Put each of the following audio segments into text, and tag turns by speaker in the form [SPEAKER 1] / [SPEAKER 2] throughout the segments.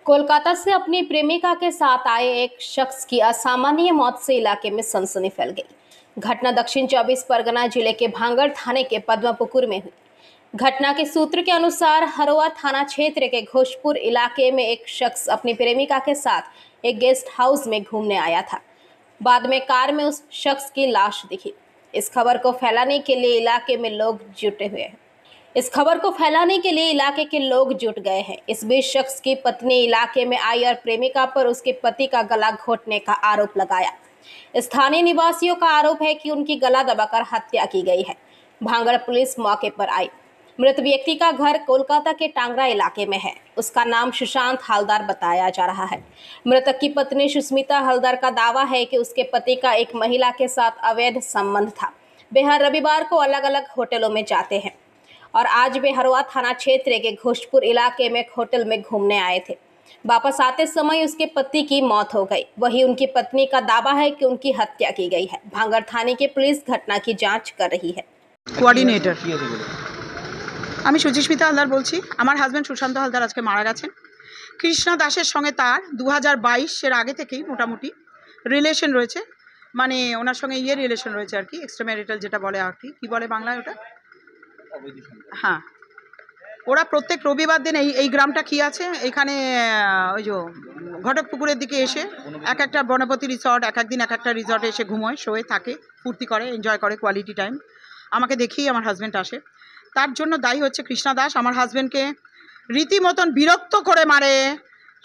[SPEAKER 1] कोलकाता से अपनी प्रेमिका के साथ आए एक शख्स की असामान्य मौत से इलाके में सनसनी फैल गई। घटना दक्षिण 24 परगना जिले के भांगड़ थाने के पद्मपुकुर में हुई। घटना के सूत्र के अनुसार हरोआ थाना क्षेत्र के घोषपुर इलाके में एक शख्स अपनी प्रेमिका के साथ एक गेस्ट हाउस में घूमने आया था। बाद में कार में उस शख्स की लाश दिखी। इस खबर को फैलाने के लिए इलाके के लोग जुट गए हैं। इस बीच शख्स की पत्नी इलाके में आई और प्रेमिका पर उसके पति का गला घोंटने का आरोप लगाया। स्थानीय निवासियों का आरोप है कि उनकी गला दबाकर हत्या की गई है। भांगड़ पुलिस मौके पर आई। मृत व्यक्ति का घर कोलकाता के टांगरा इलाके में है। उसका नाम सुशांत हलदर बताया जा रहा है। मृतक की पत्नी सुष्मिता हलदर का दावा है कि उसके पति का एक महिला के साथ अवैध संबंध था। वे हर रविवार को अलग अलग होटलों में जाते हैं और आज वे हरोआ थाना क्षेत्र के घोषपुर इलाके में एक होटल में घूमने आए थे। वापस आते समय उसके पति की मौत हो गई। वहीं उनकी पत्नी का दावा है कि उनकी हत्या की गई है। भांगड़ थाने की पुलिस घटना की जांच कर रही है।
[SPEAKER 2] কোঅর্ডিনেটর আমি সুচিস্মিতা হালদার বলছি। আমার হাজব্যান্ড সুশান্ত হালদার আজকে মারা গেছেন। কৃষ্ণা দাসের সঙ্গে তার 2022-এর আগে থেকেই মোটামুটি রিলেশন রয়েছে, মানে ওনার সঙ্গে রিলেশন রয়েছে আর কি, এক্সট্রাম্যারিটাল যেটা বলে আর কি বলে বাংলায় ওটা। হ্যাঁ, ওরা প্রত্যেক রবিবার দিন এই গ্রামটা কি আছে এখানে ওই যে ঘটকপুকুরের দিকে এসে এক একটা বনপতি রিসর্ট, এক একদিন এক একটা রিসর্টে এসে ঘুমোয়, শোয়ে থাকে, ফুর্তি করে, এনজয় করে, কোয়ালিটি টাইম। আমাকে দেখেই আমার হাজব্যান্ড আসে। তার জন্য দায়ী হচ্ছে কৃষ্ণা দাস। আমার হাজব্যান্ডকে রীতিমতন বিরক্ত করে মারে,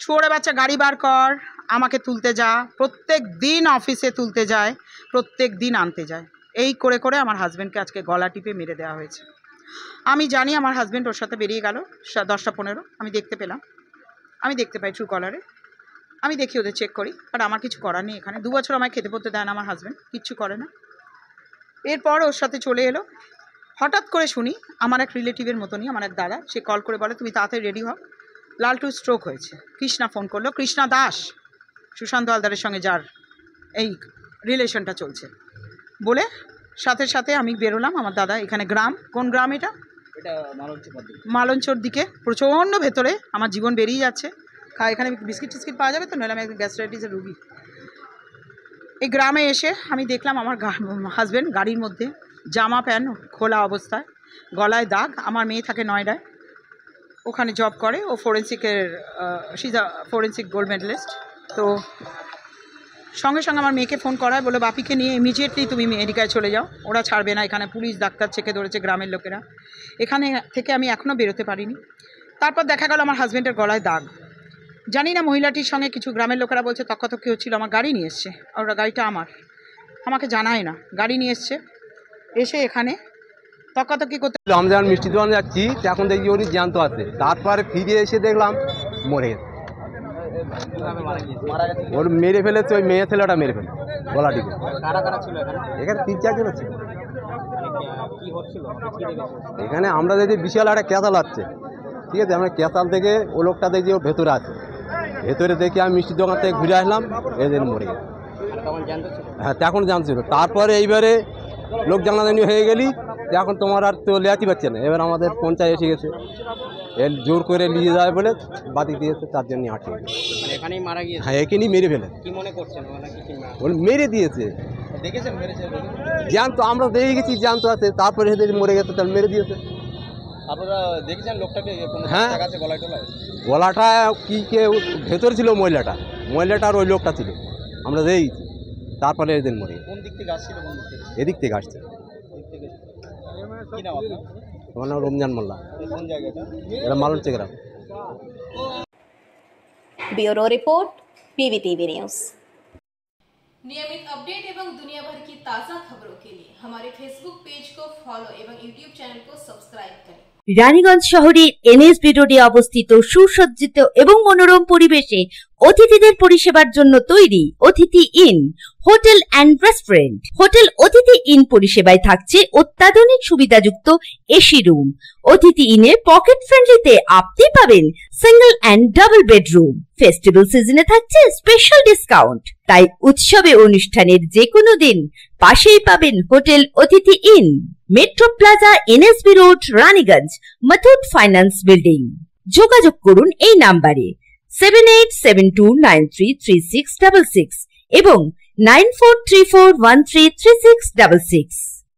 [SPEAKER 2] শুয়োরে বাচ্চা গাড়ি বার কর, আমাকে তুলতে যা, প্রত্যেক দিন অফিসে তুলতে যায়, প্রত্যেক দিন আনতে যায়, এই করে করে আমার হাজব্যান্ডকে আজকে গলা টিপে মেরে দেওয়া হয়েছে। আমি জানি আমার হাজব্যান্ড ওর সাথে বেরিয়ে গেল 10টা-15। আমি দেখতে পেলাম, আমি দেখতে পাই ট্রু কলারে, আমি দেখি ওদের চেক করি, বাট আমার কিছু করার নেই। এখানে 2 বছর আমায় খেতে পড়তে দেয় না আমার হাজব্যান্ড, কিচ্ছু করে না। এরপর ওর সাথে চলে এলো। হঠাৎ করে শুনি আমার এক রিলেটিভের মতনই আমার এক দাদা, সে কল করে বলে তুমি তাড়াতাড়ি রেডি হও, লালটু স্ট্রোক হয়েছে। কৃষ্ণা ফোন করলো, কৃষ্ণা দাস সুশান্ত হালদারের সঙ্গে যার এই রিলেশনটা চলছে বলে সাথে সাথে আমি বেরোলাম। আমার দাদা এখানে গ্রাম, কোন গ্রাম এটা মালঞ্চর দিকে, প্রচণ্ড ভেতরে, আমার জীবন বেরিয়ে যাচ্ছে। এখানে বিস্কিট টিস্কিট পাওয়া যাবে তো, নইলে আমি একদম গ্যাস্ট্রাইটিসের রুগী। এই গ্রামে এসে আমি দেখলাম আমার হাজব্যান্ড গাড়ির মধ্যে জামা প্যান্ট খোলা অবস্থায়, গলায় দাগ। আমার মেয়ে থাকে নয়ডায়, ওখানে জব করে, ও ফরেন্সিকের ফরেন্সিক গোল্ড মেডেলিস্ট। তো সঙ্গে সঙ্গে আমার মেয়েকে ফোন করায়, বলে বাপিকে নিয়ে ইমিডিয়েটলি তুমি মেডিকেলে চলে যাও, ওরা ছাড়বে না, এখানে পুলিশ ডাক্তার চেকে ধরেছে, গ্রামের লোকেরা। এখানে থেকে আমি এখনও বেরোতে পারিনি। তারপর দেখা গেল আমার হাজব্যান্ডের গলায় দাগ। জানি না মহিলাটির সঙ্গে কিছু গ্রামের লোকেরা বলছে তর্কাতর্কি হচ্ছিল। আমার গাড়ি নিয়ে এসছে, ওরা গাড়িটা আমাকে জানায় না, গাড়ি নিয়ে এসছে, এসে এখানে তর্কাতর্কি করতে।
[SPEAKER 3] আমি যখন মিষ্টি দোকানে যাচ্ছি তখন দেখি উনি জ্যান্ত আছে, তারপরে ফিরে এসে দেখলাম মরে গেছে। ওর মেরে ফেলেছে, ওই মেয়ে ছেলেটা মেরে ফেলে গলাটিকে। এখানে 3-4 জন আছে। এখানে আমরা দেখি বিশাল একটা ক্যাসাল আছে, ঠিক আছে, আমরা ক্যাসাল থেকে ও লোকটা দেখি ওর ভেতরে আছে। ভেতরে দেখি আমি মিষ্টির দোকান থেকে ঘুরে আসলাম, এদের মরে গেছে। হ্যাঁ, তখন জানছিল। তারপরে এইবারে লোক জানাজানি হয়ে গেলি, এখন তোমার আর তো লেয়াতি পাচ্ছে না। এবার আমাদের পঞ্চায়েত এসে গেছে, এর জোর করে নিয়ে যায় বলে বাতি দিয়েছে, তার জন্য আটকে গেছে। হ্যাঁ, এখানেই মেরে ফেলে। মেরে দিয়েছে, জ্যান্ত আমরা দেখে গেছি জ্যান্ত আছে, তারপরে এদের মরে গেছে, তাহলে মেরে দিয়েছে।
[SPEAKER 4] আপনারা দেখেছেন লোকটাকে?
[SPEAKER 3] হ্যাঁ, গলাটা কি কে ভেতরে ছিল মহিলাটার ওই লোকটা ছিল, আমরা দেখেছি। তারপরে এদের মরে গেছে।
[SPEAKER 4] কোন দিক থেকে আসছিল?
[SPEAKER 3] এদিক থেকে আসছে। আমার নাম রমজান মোল্লা।
[SPEAKER 4] কোন জায়গাটা?
[SPEAKER 3] এটা মালঞ্চ গ্রাম।
[SPEAKER 1] Bureau report PVTV news. नियमित अपडेट एवं दुनिया भर की ताज़ा खबरों के लिए हमारे फेसबुक पेज को फॉलो एवं यूट्यूब चैनल को सब्सक्राइब करें।
[SPEAKER 5] রানীগঞ্জ শহরের NSB রোডে অবস্থিত সুসজ্জিত এবং মনোরম পরিবেশে অতিথিদের পরিষেবার জন্য তৈরি অতিথি in hotel and restaurant. Hotel অতিথি ইন পরিষেবায় থাকছে অত্যাধুনিক সুবিধাযুক্ত এসি রুম। অতিথি ইনে পকেট ফ্রেন্ডলিতে আপনি পাবেন single and double bedroom. Festival সিজনে থাকছে স্পেশাল ডিসকাউন্ট। তাই উৎসবে অনুষ্ঠানের যে কোনো দিন পাশেই পাবেন হোটেল অতিথি in, metro plaza, NSB road, Raniganj, Muthoot finance building. যোগাযোগ করুন এই নাম্বারে 7872933666 এবং 9434133666।